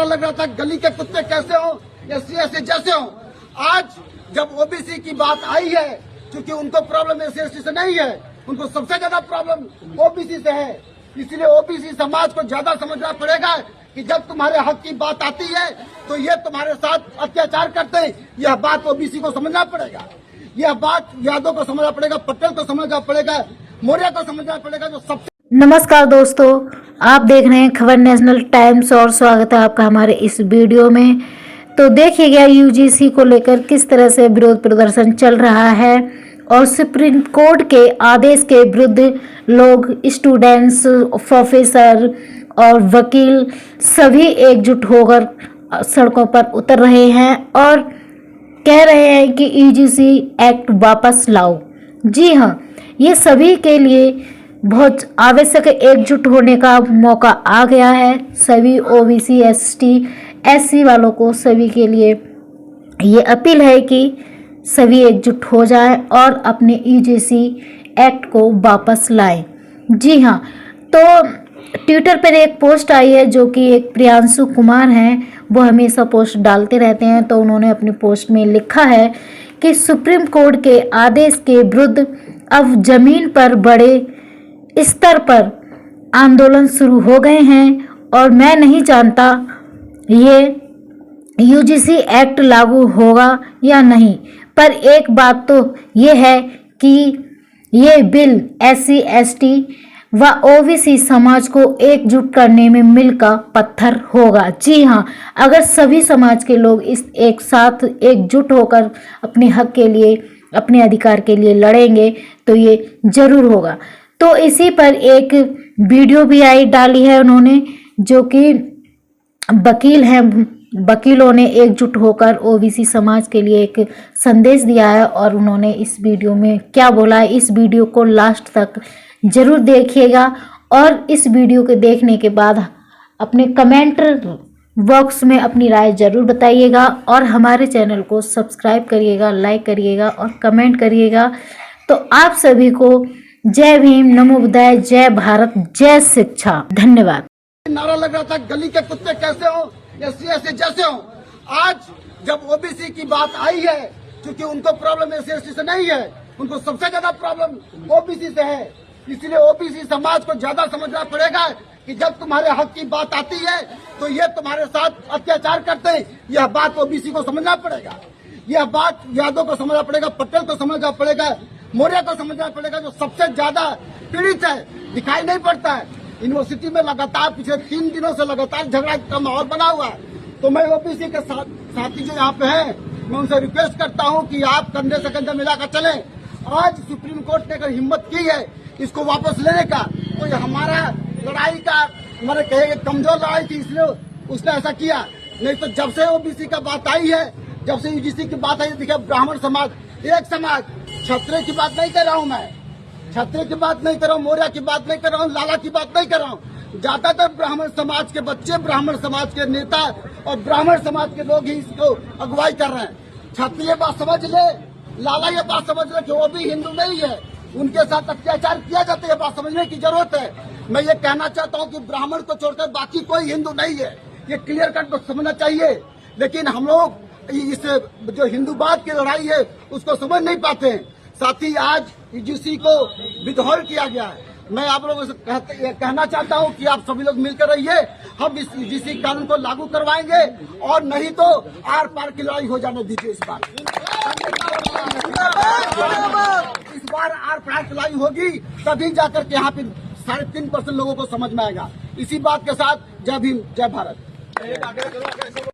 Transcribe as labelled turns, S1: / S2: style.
S1: नारा लग रहा था गली के कुत्ते कैसे हो या एससी जैसे हो। आज जब ओबीसी की बात आई है, क्योंकि उनको प्रॉब्लम एससी से नहीं है, उनको सबसे ज्यादा प्रॉब्लम ओबीसी से है। इसलिए ओबीसी समाज को ज्यादा समझना पड़ेगा कि जब तुम्हारे हक की बात आती है तो ये तुम्हारे साथ अत्याचार करते हैं। यह बात ओबीसी को समझना पड़ेगा, यह बात यादव को समझना पड़ेगा, पटेल को समझना पड़ेगा, मौर्य को समझना पड़ेगा। जो सबसे
S2: नमस्कार दोस्तों, आप देख रहे हैं खबर नेशनल टाइम्स और स्वागत है आपका हमारे इस वीडियो में। तो देखिएगा यूजीसी को लेकर किस तरह से विरोध प्रदर्शन चल रहा है और सुप्रीम कोर्ट के आदेश के विरुद्ध लोग, स्टूडेंट्स, प्रोफेसर और वकील सभी एकजुट होकर सड़कों पर उतर रहे हैं और कह रहे हैं कि यूजीसी एक्ट वापस लाओ। जी हाँ, ये सभी के लिए बहुत आवश्यक एकजुट होने का मौका आ गया है। सभी ओबीसी, एसटी, एससी वालों को सभी के लिए ये अपील है कि सभी एकजुट हो जाएं और अपने यूजीसी एक्ट को वापस लाएं। जी हाँ, तो ट्विटर पर एक पोस्ट आई है जो कि एक प्रियांशु कुमार हैं, वो हमेशा पोस्ट डालते रहते हैं। तो उन्होंने अपनी पोस्ट में लिखा है कि सुप्रीम कोर्ट के आदेश के विरुद्ध अब जमीन पर बड़े स्तर पर आंदोलन शुरू हो गए हैं और मैं नहीं जानता ये यूजीसी एक्ट लागू होगा या नहीं, पर एक बात तो ये है कि ये बिल एससी, एसटी व ओबीसी समाज को एकजुट करने में मील का पत्थर होगा। जी हाँ, अगर सभी समाज के लोग इस एक साथ एकजुट होकर अपने हक के लिए, अपने अधिकार के लिए लड़ेंगे तो ये जरूर होगा। तो इसी पर एक वीडियो भी डाली है उन्होंने, जो कि वकील हैं, वकीलों ने एकजुट होकर ओबीसी समाज के लिए एक संदेश दिया है और उन्होंने इस वीडियो में क्या बोला है, इस वीडियो को लास्ट तक जरूर देखिएगा और इस वीडियो के देखने के बाद अपने कमेंट बॉक्स में अपनी राय जरूर बताइएगा और हमारे चैनल को सब्सक्राइब करिएगा, लाइक करिएगा और कमेंट करिएगा। तो आप सभी को जय भीम, नमो बुद्धाय, जय भारत, जय शिक्षा। धन्यवाद।
S1: नारा लग रहा था गली के कुत्ते कैसे हो या एससी जैसे हो। आज जब ओबीसी की बात आई है, क्योंकि उनको प्रॉब्लम एससी से नहीं है, उनको सबसे ज्यादा प्रॉब्लम ओबीसी से है। इसलिए ओबीसी समाज को ज्यादा समझना पड़ेगा कि जब तुम्हारे हक की बात आती है तो ये तुम्हारे साथ अत्याचार करते हैं। यह बात ओबीसी को समझना पड़ेगा, यह बात यादव को समझना पड़ेगा, पटेल को समझना पड़ेगा, मौर्य को समझना पड़ेगा। जो सबसे ज्यादा पीड़ित है, दिखाई नहीं पड़ता है। यूनिवर्सिटी में लगातार पिछले 3 दिनों से लगातार झगड़ा का माहौल बना हुआ है। तो मैं ओबीसी के साथी जो यहाँ पे हैं, मैं उनसे रिक्वेस्ट करता हूँ कि आप कंधे से कंधे मिलाकर चलें। आज सुप्रीम कोर्ट ने अगर हिम्मत की है इसको वापस लेने का, तो ये हमारा लड़ाई का, हमारे कहेंगे कमजोर लड़ाई थी, इसलिए उसने ऐसा किया। नहीं तो जब से ओबीसी का बात आई है, जब से यूजीसी की बात आई है, देखिए ब्राह्मण समाज, एक समाज, क्षत्रिय की बात नहीं कर रहा हूँ मैं, क्षत्रिय की बात नहीं कर रहा हूँ, मौर्य की बात नहीं कर रहा हूँ, लाला की बात नहीं कर रहा हूँ। ज्यादातर ब्राह्मण समाज के बच्चे, ब्राह्मण समाज के नेता और ब्राह्मण समाज के लोग ही इसको अगुवाई कर रहे हैं। क्षत्रिय बात समझ ले, लाला ये बात समझ ले कि वो भी हिंदू नहीं है, उनके साथ अत्याचार किया जाता है, बात समझने की जरूरत है। मैं ये कहना चाहता हूँ कि ब्राह्मण को छोड़कर बाकी कोई हिंदू नहीं है, ये क्लियर कट समझना चाहिए। लेकिन हम लोग इस जो हिंदूवाद की लड़ाई है उसको समझ नहीं पाते हैं। साथ ही आज यूजीसी को विड्रॉल किया गया है। मैं आप लोगों से कहना चाहता हूं कि आप सभी लोग मिलकर रहिए, हम इस यूजीसी कानून को लागू करवाएंगे और नहीं तो आर पार की लड़ाई हो जाने दीजिए। इस बार आर पार की लड़ाई होगी, तभी जाकर के यहाँ पे 3.5% लोगों को समझ में आएगा। इसी बात के साथ जय भीम, जय भारत।